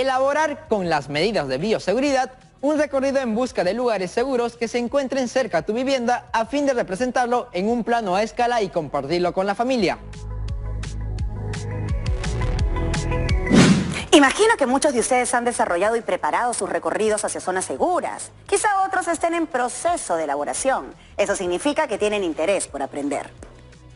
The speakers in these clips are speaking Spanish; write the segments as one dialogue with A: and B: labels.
A: Elaborar con las medidas de bioseguridad un recorrido en busca de lugares seguros que se encuentren cerca a tu vivienda a fin de representarlo en un plano a escala y compartirlo con la familia.
B: Imagino que muchos de ustedes han desarrollado y preparado sus recorridos hacia zonas seguras. Quizá otros estén en proceso de elaboración. Eso significa que tienen interés por aprender.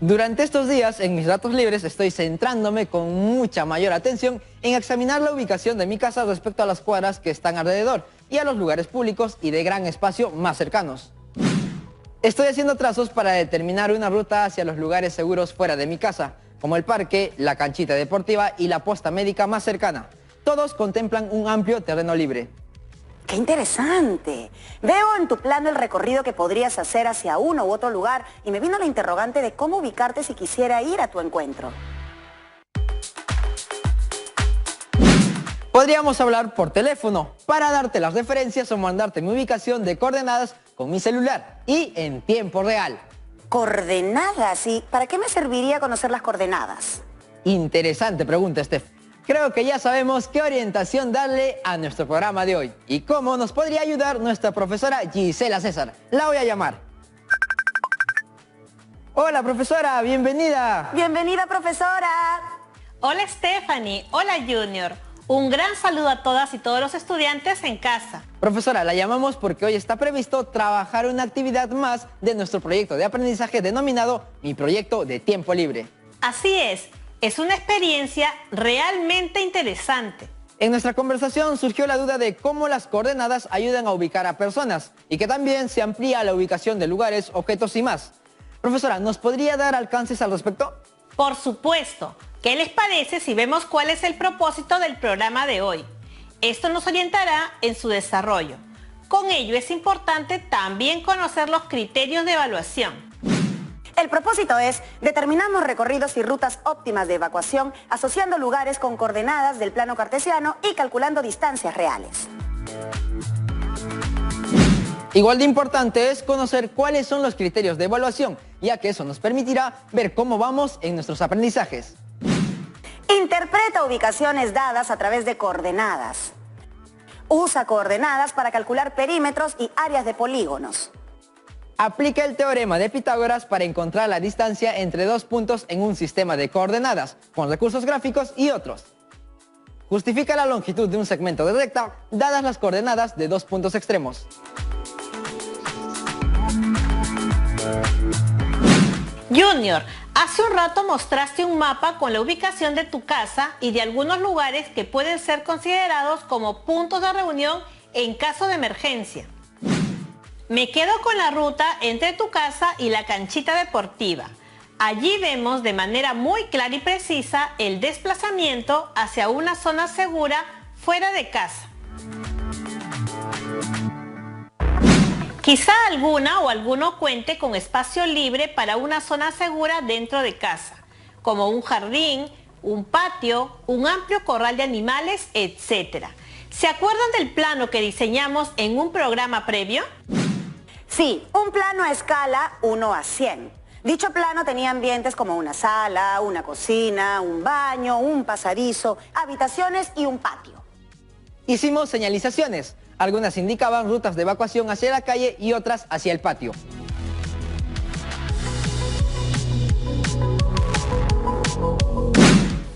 A: Durante estos días, en mis ratos libres, estoy centrándome con mucha mayor atención en examinar la ubicación de mi casa respecto a las cuadras que están alrededor y a los lugares públicos y de gran espacio más cercanos. Estoy haciendo trazos para determinar una ruta hacia los lugares seguros fuera de mi casa, como el parque, la canchita deportiva y la posta médica más cercana. Todos contemplan un amplio terreno libre.
B: ¡Qué interesante! Veo en tu plano el recorrido que podrías hacer hacia uno u otro lugar y me vino la interrogante de cómo ubicarte si quisiera ir a tu encuentro.
A: Podríamos hablar por teléfono para darte las referencias o mandarte mi ubicación de coordenadas con mi celular y en tiempo real.
B: ¿Coordenadas? ¿Y para qué me serviría conocer las coordenadas?
A: Interesante pregunta, Steph. Creo que ya sabemos qué orientación darle a nuestro programa de hoy y cómo nos podría ayudar nuestra profesora Gisela César. La voy a llamar. Hola, profesora, bienvenida.
B: Bienvenida, profesora.
C: Hola, Stephanie. Hola, Junior. Un gran saludo a todas y todos los estudiantes en casa.
A: Profesora, la llamamos porque hoy está previsto trabajar una actividad más de nuestro proyecto de aprendizaje denominado Mi Proyecto de Tiempo Libre.
C: Así es una experiencia realmente interesante.
A: En nuestra conversación surgió la duda de cómo las coordenadas ayudan a ubicar a personas y que también se amplía la ubicación de lugares, objetos y más. Profesora, ¿nos podría dar alcances al respecto?
C: Por supuesto. ¿Qué les parece si vemos cuál es el propósito del programa de hoy? Esto nos orientará en su desarrollo. Con ello es importante también conocer los criterios de evaluación.
B: El propósito es determinamos recorridos y rutas óptimas de evacuación asociando lugares con coordenadas del plano cartesiano y calculando distancias reales.
A: Igual de importante es conocer cuáles son los criterios de evaluación, ya que eso nos permitirá ver cómo vamos en nuestros aprendizajes.
B: Interpreta ubicaciones dadas a través de coordenadas. Usa coordenadas para calcular perímetros y áreas de polígonos.
A: Aplica el teorema de Pitágoras para encontrar la distancia entre dos puntos en un sistema de coordenadas, con recursos gráficos y otros. Justifica la longitud de un segmento de recta, dadas las coordenadas de dos puntos extremos.
C: Junior, hace un rato mostraste un mapa con la ubicación de tu casa y de algunos lugares que pueden ser considerados como puntos de reunión en caso de emergencia. Me quedo con la ruta entre tu casa y la canchita deportiva. Allí vemos de manera muy clara y precisa el desplazamiento hacia una zona segura fuera de casa. Quizá alguna o alguno cuente con espacio libre para una zona segura dentro de casa, como un jardín, un patio, un amplio corral de animales, etc. ¿Se acuerdan del plano que diseñamos en un programa previo?
B: Sí, un plano a escala 1:100. Dicho plano tenía ambientes como una sala, una cocina, un baño, un pasadizo, habitaciones y un patio.
A: Hicimos señalizaciones. Algunas indicaban rutas de evacuación hacia la calle y otras hacia el patio.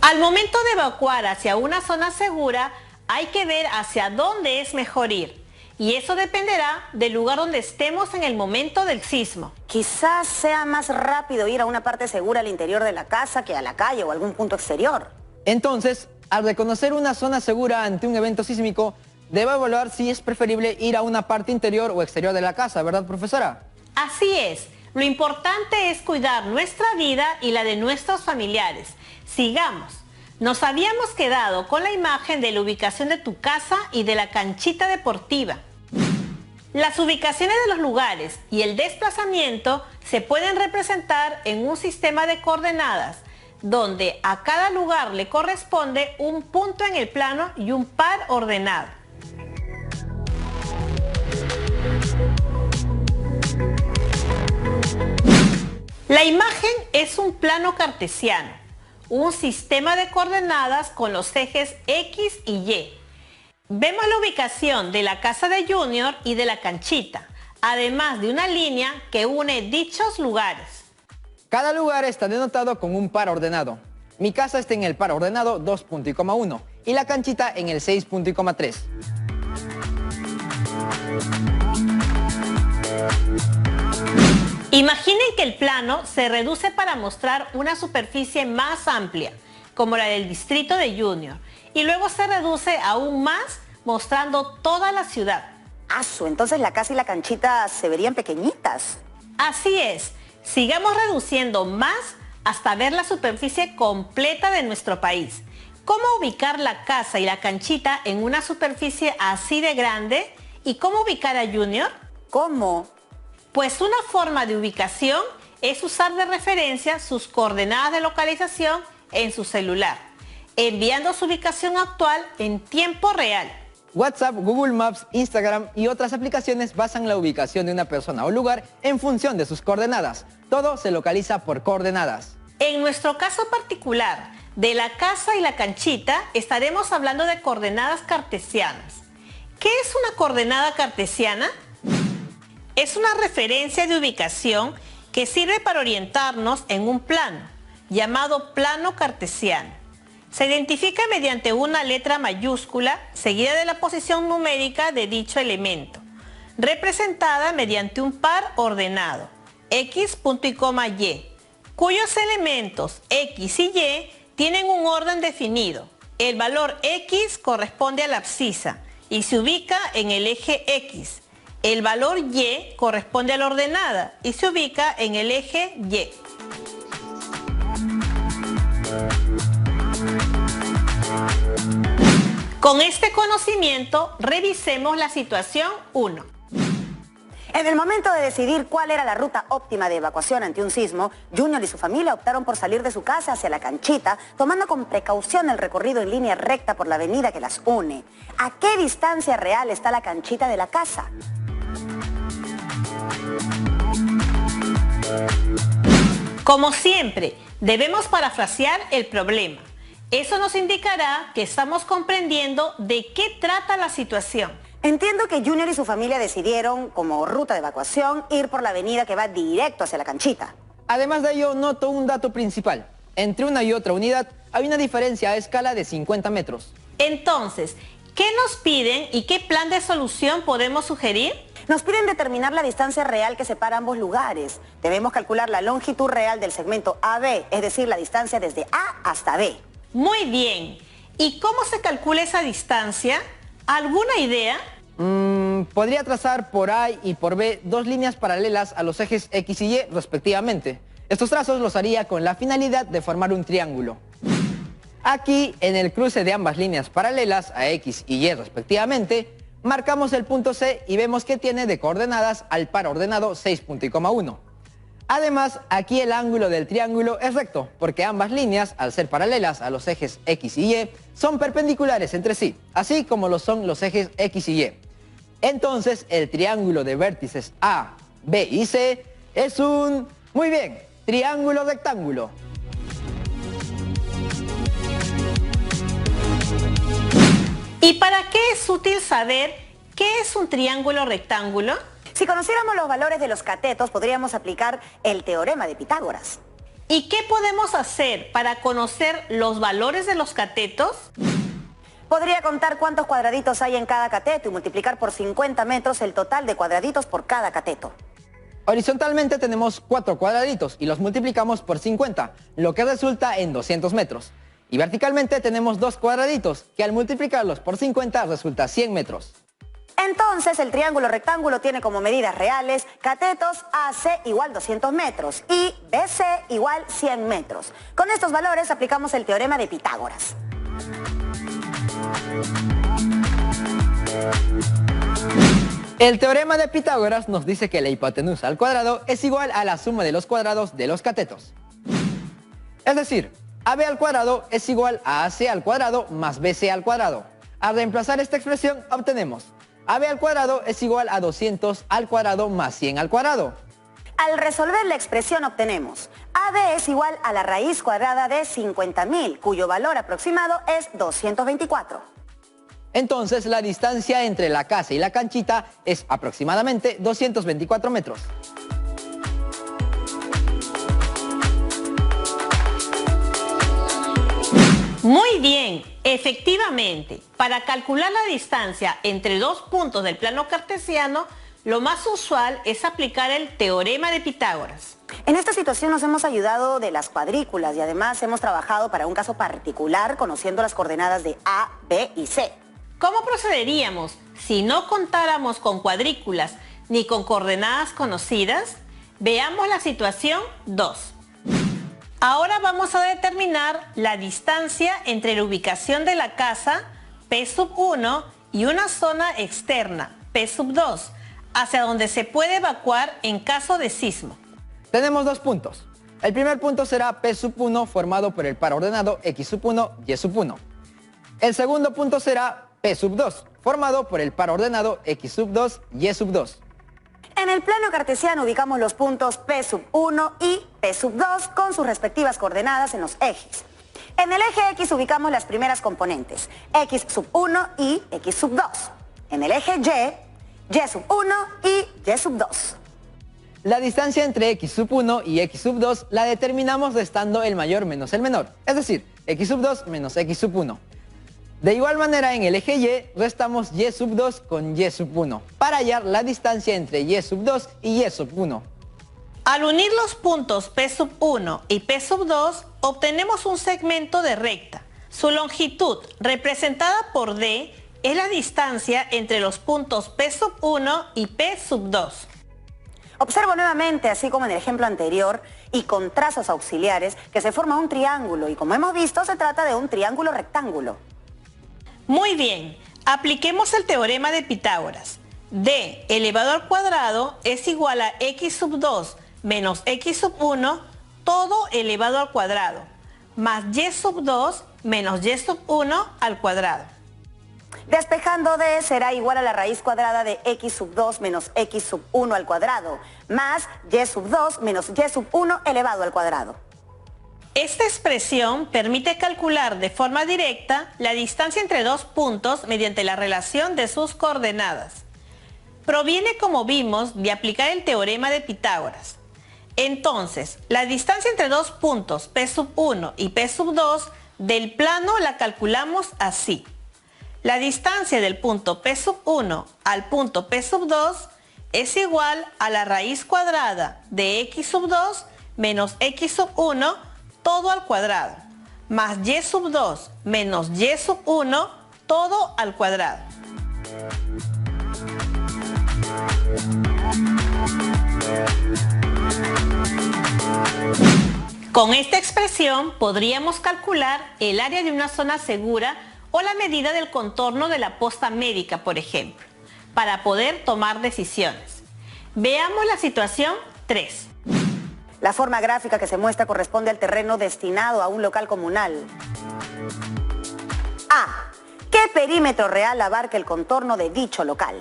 C: Al momento de evacuar hacia una zona segura, hay que ver hacia dónde es mejor ir. Y eso dependerá del lugar donde estemos en el momento del sismo.
B: Quizás sea más rápido ir a una parte segura al interior de la casa que a la calle o algún punto exterior.
A: Entonces, al reconocer una zona segura ante un evento sísmico, debe evaluar si es preferible ir a una parte interior o exterior de la casa, ¿verdad, profesora?
C: Así es. Lo importante es cuidar nuestra vida y la de nuestros familiares. Sigamos. Nos habíamos quedado con la imagen de la ubicación de tu casa y de la canchita deportiva. Las ubicaciones de los lugares y el desplazamiento se pueden representar en un sistema de coordenadas, donde a cada lugar le corresponde un punto en el plano y un par ordenado. La imagen es un plano cartesiano, un sistema de coordenadas con los ejes X y Y. Vemos la ubicación de la casa de Junior y de la canchita, además de una línea que une dichos lugares.
A: Cada lugar está denotado con un par ordenado. Mi casa está en el par ordenado 2.1 y la canchita en el 6.3.
C: Imaginen que el plano se reduce para mostrar una superficie más amplia, como la del distrito de Junior, y luego se reduce aún más mostrando toda la ciudad.
B: Entonces la casa y la canchita se verían pequeñitas.
C: Así es, sigamos reduciendo más hasta ver la superficie completa de nuestro país. ¿Cómo ubicar la casa y la canchita en una superficie así de grande? ¿Y cómo ubicar a Junior?
B: ¿Cómo?
C: Pues una forma de ubicación es usar de referencia sus coordenadas de localización en su celular, enviando su ubicación actual en tiempo real.
A: WhatsApp, Google Maps, Instagram y otras aplicaciones basan la ubicación de una persona o lugar en función de sus coordenadas. Todo se localiza por coordenadas.
C: En nuestro caso particular, de la casa y la canchita, estaremos hablando de coordenadas cartesianas. ¿Qué es una coordenada cartesiana? Es una referencia de ubicación que sirve para orientarnos en un plano, llamado plano cartesiano. Se identifica mediante una letra mayúscula seguida de la posición numérica de dicho elemento, representada mediante un par ordenado, x, punto y coma y, cuyos elementos x y y tienen un orden definido. El valor x corresponde a la abscisa y se ubica en el eje x. El valor y corresponde a la ordenada y se ubica en el eje y. Con este conocimiento, revisemos la situación 1.
B: En el momento de decidir cuál era la ruta óptima de evacuación ante un sismo, Junior y su familia optaron por salir de su casa hacia la canchita, tomando con precaución el recorrido en línea recta por la avenida que las une. ¿A qué distancia real está la canchita de la casa?
C: Como siempre, debemos parafrasear el problema. Eso nos indicará que estamos comprendiendo de qué trata la situación.
B: Entiendo que Junior y su familia decidieron, como ruta de evacuación, ir por la avenida que va directo hacia la canchita.
A: Además de ello, noto un dato principal. Entre una y otra unidad hay una diferencia a escala de 50 metros.
C: Entonces, ¿qué nos piden y qué plan de solución podemos sugerir?
B: Nos piden determinar la distancia real que separa ambos lugares. Debemos calcular la longitud real del segmento AB, es decir, la distancia desde A hasta B.
C: Muy bien. ¿Y cómo se calcula esa distancia? ¿Alguna idea?
A: Podría trazar por A y por B dos líneas paralelas a los ejes X y Y respectivamente. Estos trazos los haría con la finalidad de formar un triángulo. Aquí, en el cruce de ambas líneas paralelas a X y Y respectivamente, marcamos el punto C y vemos que tiene de coordenadas al par ordenado 6.1. Además, aquí el ángulo del triángulo es recto, porque ambas líneas, al ser paralelas a los ejes X y Y, son perpendiculares entre sí, así como lo son los ejes X y Y. Entonces, el triángulo de vértices A, B y C es un... Muy bien, triángulo rectángulo.
C: ¿Y para qué es útil saber qué es un triángulo rectángulo?
B: Si conociéramos los valores de los catetos, podríamos aplicar el teorema de Pitágoras.
C: ¿Y qué podemos hacer para conocer los valores de los catetos?
B: Podría contar cuántos cuadraditos hay en cada cateto y multiplicar por 50 metros el total de cuadraditos por cada cateto.
A: Horizontalmente tenemos 4 cuadraditos y los multiplicamos por 50, lo que resulta en 200 metros. Y verticalmente tenemos 2 cuadraditos, que al multiplicarlos por 50 resulta 100 metros.
B: Entonces el triángulo rectángulo tiene como medidas reales catetos AC igual 200 metros y BC igual 100 metros. Con estos valores aplicamos el teorema de Pitágoras.
A: El teorema de Pitágoras nos dice que la hipotenusa al cuadrado es igual a la suma de los cuadrados de los catetos. Es decir, AB al cuadrado es igual a AC al cuadrado más BC al cuadrado. Al reemplazar esta expresión obtenemos AB al cuadrado es igual a 200 al cuadrado más 100 al cuadrado.
B: Al resolver la expresión obtenemos AB es igual a la raíz cuadrada de 50.000, cuyo valor aproximado es 224.
A: Entonces la distancia entre la casa y la canchita es aproximadamente 224 metros.
C: Muy bien, efectivamente, para calcular la distancia entre dos puntos del plano cartesiano, lo más usual es aplicar el teorema de Pitágoras.
B: En esta situación nos hemos ayudado de las cuadrículas y además hemos trabajado para un caso particular conociendo las coordenadas de A, B y C.
C: ¿Cómo procederíamos si no contáramos con cuadrículas ni con coordenadas conocidas? Veamos la situación 2. Ahora vamos a determinar la distancia entre la ubicación de la casa, P1, y una zona externa, P2, hacia donde se puede evacuar en caso de sismo.
A: Tenemos dos puntos. El primer punto será P1 formado por el par ordenado X1, Y1. El segundo punto será P2 formado por el par ordenado X2, Y2.
B: En el plano cartesiano ubicamos los puntos P1 y P2 con sus respectivas coordenadas en los ejes. En el eje X ubicamos las primeras componentes, X1 y X2. En el eje Y, Y1 y Y2.
A: La distancia entre X1 y X2 la determinamos restando el mayor menos el menor, es decir, X2 menos X1. De igual manera, en el eje Y restamos Y2 con Y1 para hallar la distancia entre Y2 y Y1.
C: Al unir los puntos P1 y P2 obtenemos un segmento de recta. Su longitud, representada por D, es la distancia entre los puntos P1 y P2.
B: Observo nuevamente, así como en el ejemplo anterior, y con trazos auxiliares, que se forma un triángulo y como hemos visto se trata de un triángulo rectángulo.
C: Muy bien, apliquemos el teorema de Pitágoras. D elevado al cuadrado es igual a X2 menos X1 todo elevado al cuadrado, más Y2 menos Y1 al cuadrado.
B: Despejando D será igual a la raíz cuadrada de X2 menos X1 al cuadrado, más Y2 menos Y1 elevado al cuadrado.
C: Esta expresión permite calcular de forma directa la distancia entre dos puntos mediante la relación de sus coordenadas. Proviene, como vimos, de aplicar el teorema de Pitágoras. Entonces, la distancia entre dos puntos P1 y P2 del plano la calculamos así. La distancia del punto P1 al punto P2 es igual a la raíz cuadrada de X2 menos X1 todo al cuadrado, más Y2 menos Y1 todo al cuadrado. Con esta expresión podríamos calcular el área de una zona segura o la medida del contorno de la posta médica, por ejemplo, para poder tomar decisiones. Veamos la situación 3.
B: La forma gráfica que se muestra corresponde al terreno destinado a un local comunal. A. ¿Qué perímetro real abarca el contorno de dicho local?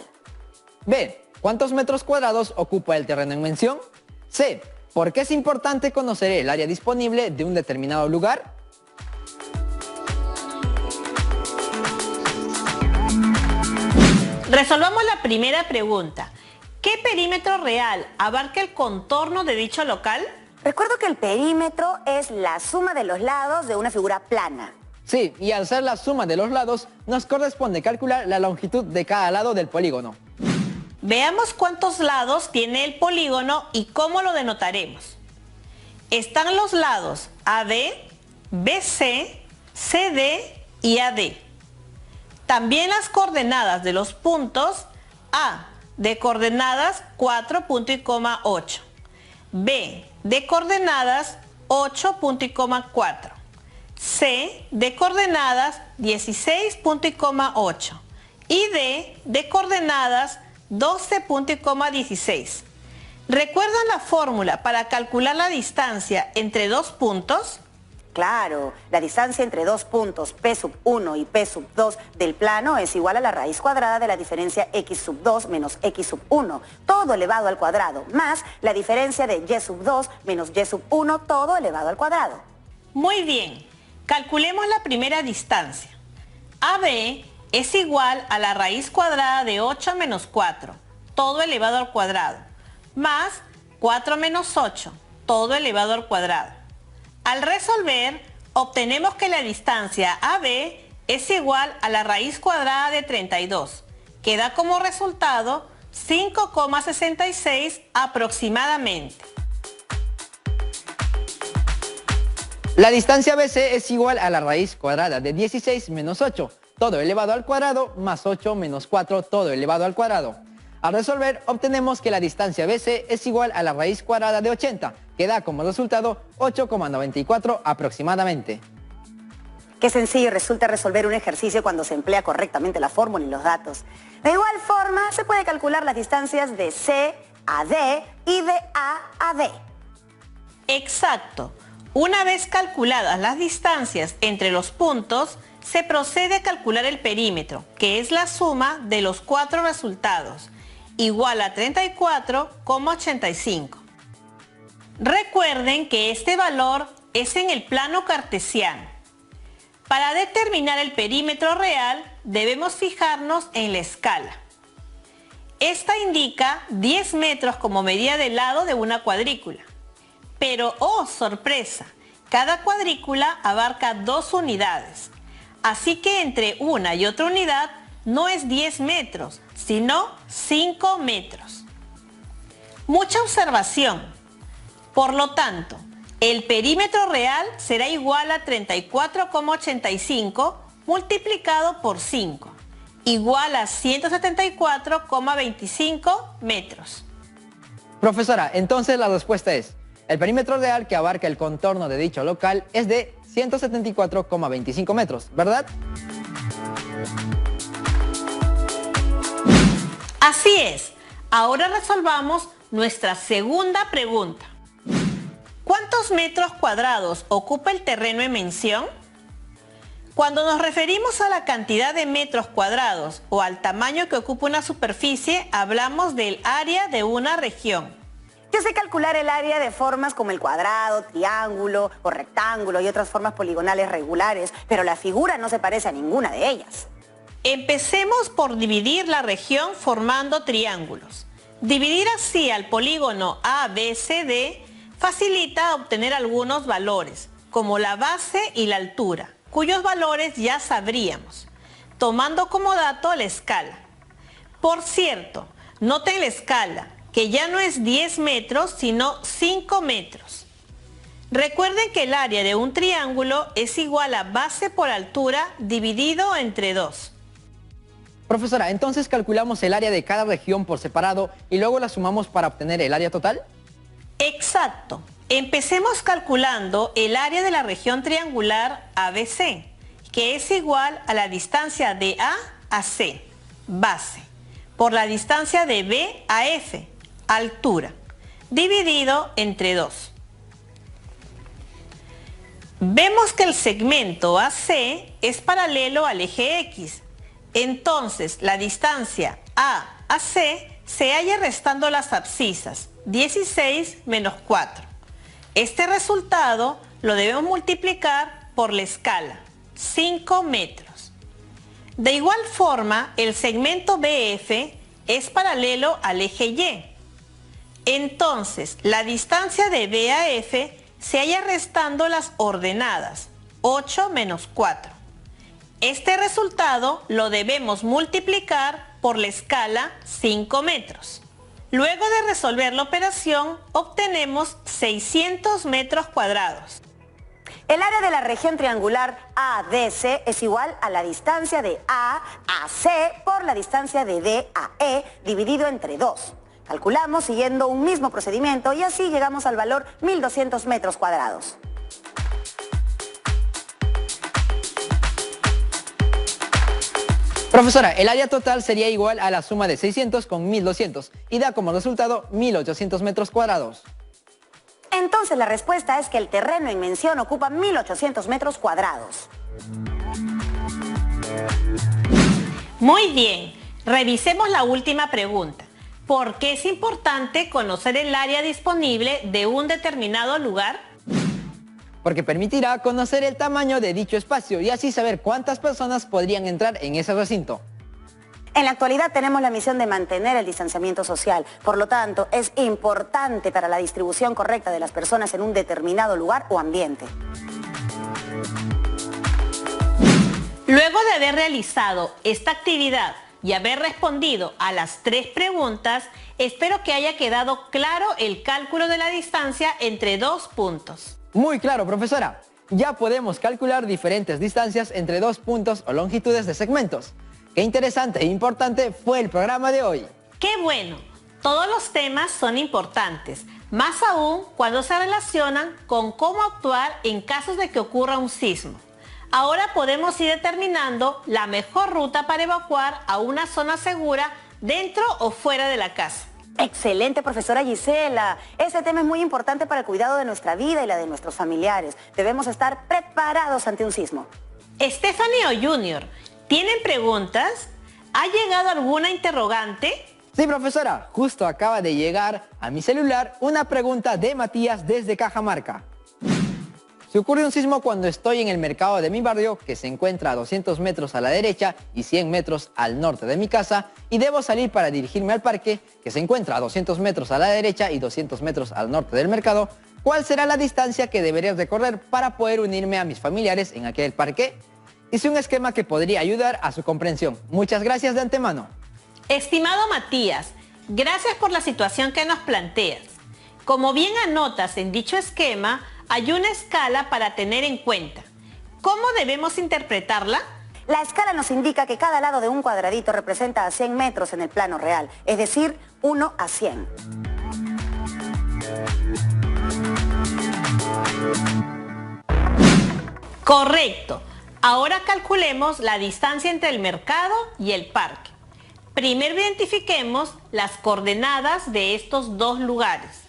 A: B. ¿Cuántos metros cuadrados ocupa el terreno en mención? C. ¿Por qué es importante conocer el área disponible de un determinado lugar?
C: Resolvamos la primera pregunta. ¿Qué perímetro real abarca el contorno de dicho local?
B: Recuerdo que el perímetro es la suma de los lados de una figura plana.
A: Sí, y al ser la suma de los lados, nos corresponde calcular la longitud de cada lado del polígono.
C: Veamos cuántos lados tiene el polígono y cómo lo denotaremos. Están los lados AD, BC, CD y AD. También las coordenadas de los puntos A de coordenadas 4.8, B de coordenadas 8.4, C de coordenadas 16.8 y D de coordenadas 12.16. ¿Recuerdan la fórmula para calcular la distancia entre dos puntos?
B: Claro, la distancia entre dos puntos P1 y P2 del plano es igual a la raíz cuadrada de la diferencia X2 menos X1, todo elevado al cuadrado, más la diferencia de Y2 menos Y1, todo elevado al cuadrado.
C: Muy bien, calculemos la primera distancia. AB es igual a la raíz cuadrada de 8 menos 4, todo elevado al cuadrado, más 4 menos 8, todo elevado al cuadrado. Al resolver, obtenemos que la distancia AB es igual a la raíz cuadrada de 32, que da como resultado 5,66 aproximadamente.
A: La distancia BC es igual a la raíz cuadrada de 16 menos 8, todo elevado al cuadrado, más 8 menos 4, todo elevado al cuadrado. Al resolver, obtenemos que la distancia BC es igual a la raíz cuadrada de 80, que da como resultado 8,94 aproximadamente.
B: Qué sencillo resulta resolver un ejercicio cuando se emplea correctamente la fórmula y los datos. De igual forma, se puede calcular las distancias de C a D y de A a D.
C: Exacto. Una vez calculadas las distancias entre los puntos, se procede a calcular el perímetro, que es la suma de los 4 resultados, igual a 34,85. Recuerden que este valor es en el plano cartesiano. Para determinar el perímetro real, debemos fijarnos en la escala. Esta indica 10 metros como medida de lado de una cuadrícula. Pero, ¡oh sorpresa!, cada cuadrícula abarca 2 unidades. Así que entre una y otra unidad no es 10 metros, sino 5 metros. Mucha observación. Por lo tanto, el perímetro real será igual a 34,85 multiplicado por 5, igual a 174,25 metros.
A: Profesora, entonces la respuesta es: el perímetro real que abarca el contorno de dicho local es de 174,25 metros, ¿verdad?
C: Así es. Ahora resolvamos nuestra segunda pregunta. ¿Cuántos metros cuadrados ocupa el terreno en mención? Cuando nos referimos a la cantidad de metros cuadrados o al tamaño que ocupa una superficie, hablamos del área de una región.
B: Yo sé calcular el área de formas como el cuadrado, triángulo o rectángulo y otras formas poligonales regulares, pero la figura no se parece a ninguna de ellas.
C: Empecemos por dividir la región formando triángulos. Dividir así al polígono ABCD facilita obtener algunos valores, como la base y la altura, cuyos valores ya sabríamos, tomando como dato la escala. Por cierto, noten la escala, que ya no es 10 metros, sino 5 metros. Recuerden que el área de un triángulo es igual a base por altura dividido entre 2.
A: Profesora, entonces calculamos el área de cada región por separado y luego la sumamos para obtener el área total.
C: Exacto. Empecemos calculando el área de la región triangular ABC, que es igual a la distancia de A a C, base, por la distancia de B a F, altura, dividido entre 2. Vemos que el segmento AC es paralelo al eje X, entonces la distancia A a C se halla restando las abscisas, 16 menos 4. Este resultado lo debemos multiplicar por la escala, 5 metros. De igual forma, el segmento BF es paralelo al eje Y. Entonces, la distancia de B a F se halla restando las ordenadas, 8 menos 4. Este resultado lo debemos multiplicar por la escala 5 metros. Luego de resolver la operación, obtenemos 600 metros cuadrados.
B: El área de la región triangular ADC es igual a la distancia de A a C por la distancia de D a E dividido entre 2. Calculamos siguiendo un mismo procedimiento y así llegamos al valor 1200 metros cuadrados.
A: Profesora, el área total sería igual a la suma de 600 con 1200 y da como resultado 1800 metros cuadrados.
B: Entonces la respuesta es que el terreno en mención ocupa 1800 metros cuadrados.
C: Muy bien, revisemos la última pregunta. ¿Por qué es importante conocer el área disponible de un determinado lugar?
A: porque permitirá conocer el tamaño de dicho espacio y así saber cuántas personas podrían entrar en ese recinto.
B: En la actualidad tenemos la misión de mantener el distanciamiento social, por lo tanto es importante para la distribución correcta de las personas en un determinado lugar o ambiente.
C: Luego de haber realizado esta actividad y haber respondido a las 3 preguntas, espero que haya quedado claro el cálculo de la distancia entre 2 puntos.
A: Muy claro, profesora. Ya podemos calcular diferentes distancias entre 2 puntos o longitudes de segmentos. Qué interesante e importante fue el programa de hoy.
C: ¡Qué bueno! Todos los temas son importantes, más aún cuando se relacionan con cómo actuar en casos de que ocurra un sismo. Ahora podemos ir determinando la mejor ruta para evacuar a una zona segura dentro o fuera de la casa.
B: Excelente, profesora Gisela. Este tema es muy importante para el cuidado de nuestra vida y la de nuestros familiares. Debemos estar preparados ante un sismo.
C: Stephanie o Junior, ¿tienen preguntas? ¿Ha llegado alguna interrogante?
A: Sí, profesora, justo acaba de llegar a mi celular una pregunta de Matías desde Cajamarca. Si ocurre un sismo cuando estoy en el mercado de mi barrio, que se encuentra a 200 metros a la derecha y 100 metros al norte de mi casa, y debo salir para dirigirme al parque, que se encuentra a 200 metros a la derecha y 200 metros al norte del mercado, ¿cuál será la distancia que deberé recorrer para poder unirme a mis familiares en aquel parque? Hice un esquema que podría ayudar a su comprensión. Muchas gracias de antemano.
C: Estimado Matías, gracias por la situación que nos planteas. Como bien anotas en dicho esquema, hay una escala para tener en cuenta. ¿Cómo debemos interpretarla?
B: La escala nos indica que cada lado de un cuadradito representa a 100 metros en el plano real, es decir, 1 a 100.
C: Correcto. Ahora calculemos la distancia entre el mercado y el parque. Primero identifiquemos las coordenadas de estos dos lugares.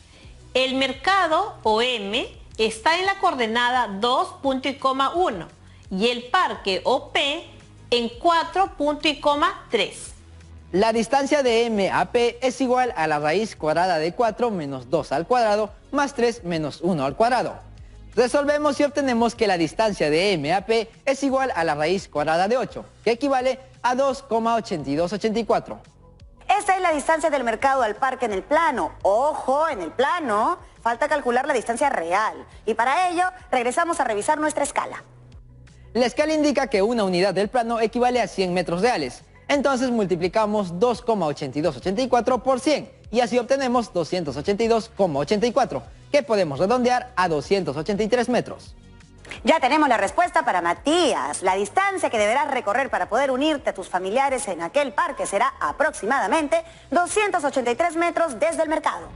C: El mercado, o M, está en la coordenada 2.1 y el parque, o P, en 4.3.
A: La distancia de M a P es igual a la raíz cuadrada de 4 menos 2 al cuadrado más 3 menos 1 al cuadrado. Resolvemos y obtenemos que la distancia de M a P es igual a la raíz cuadrada de 8, que equivale a 2,8284.
B: Esta es la distancia del mercado al parque en el plano. ¡Ojo! En el plano falta calcular la distancia real. Y para ello, regresamos a revisar nuestra escala.
A: La escala indica que una unidad del plano equivale a 100 metros reales. Entonces multiplicamos 2,8284 por 100 y así obtenemos 282,84, que podemos redondear a 283 metros.
B: Ya tenemos la respuesta para Matías. La distancia que deberás recorrer para poder unirte a tus familiares en aquel parque será aproximadamente 283 metros desde el mercado.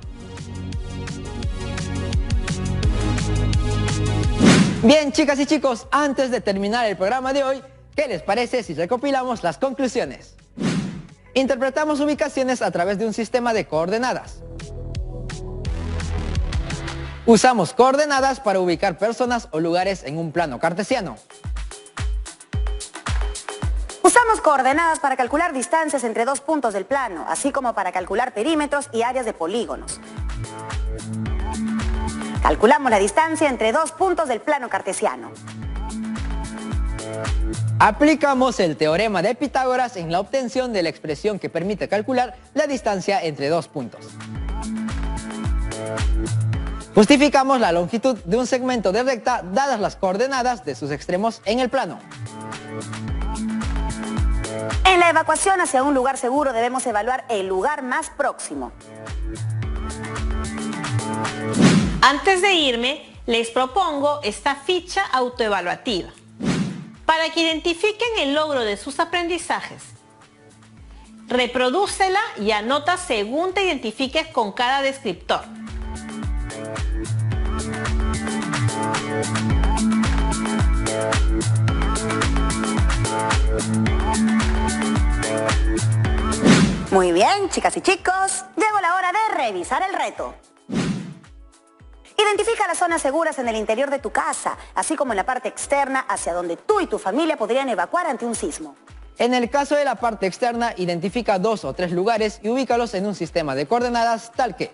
A: Bien, chicas y chicos, antes de terminar el programa de hoy, ¿qué les parece si recopilamos las conclusiones? Interpretamos ubicaciones a través de un sistema de coordenadas. Usamos coordenadas para ubicar personas o lugares en un plano cartesiano.
B: Usamos coordenadas para calcular distancias entre dos puntos del plano, así como para calcular perímetros y áreas de polígonos. Calculamos la distancia entre dos puntos del plano cartesiano.
A: Aplicamos el teorema de Pitágoras en la obtención de la expresión que permite calcular la distancia entre dos puntos. Justificamos la longitud de un segmento de recta dadas las coordenadas de sus extremos en el plano.
B: En la evacuación hacia un lugar seguro debemos evaluar el lugar más próximo.
C: Antes de irme, les propongo esta ficha autoevaluativa para que identifiquen el logro de sus aprendizajes. Reprodúcela y anota según te identifiques con cada descriptor.
B: Muy bien, chicas y chicos, llegó la hora de revisar el reto. Identifica las zonas seguras en el interior de tu casa, así como en la parte externa hacia donde tú y tu familia podrían evacuar ante un sismo.
A: En el caso de la parte externa, identifica 2 o 3 lugares y ubícalos en un sistema de coordenadas tal que: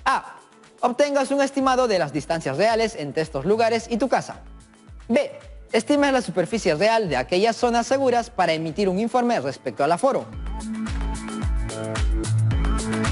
A: A. Obtengas un estimado de las distancias reales entre estos lugares y tu casa. B. Estimes la superficie real de aquellas zonas seguras para emitir un informe respecto al aforo.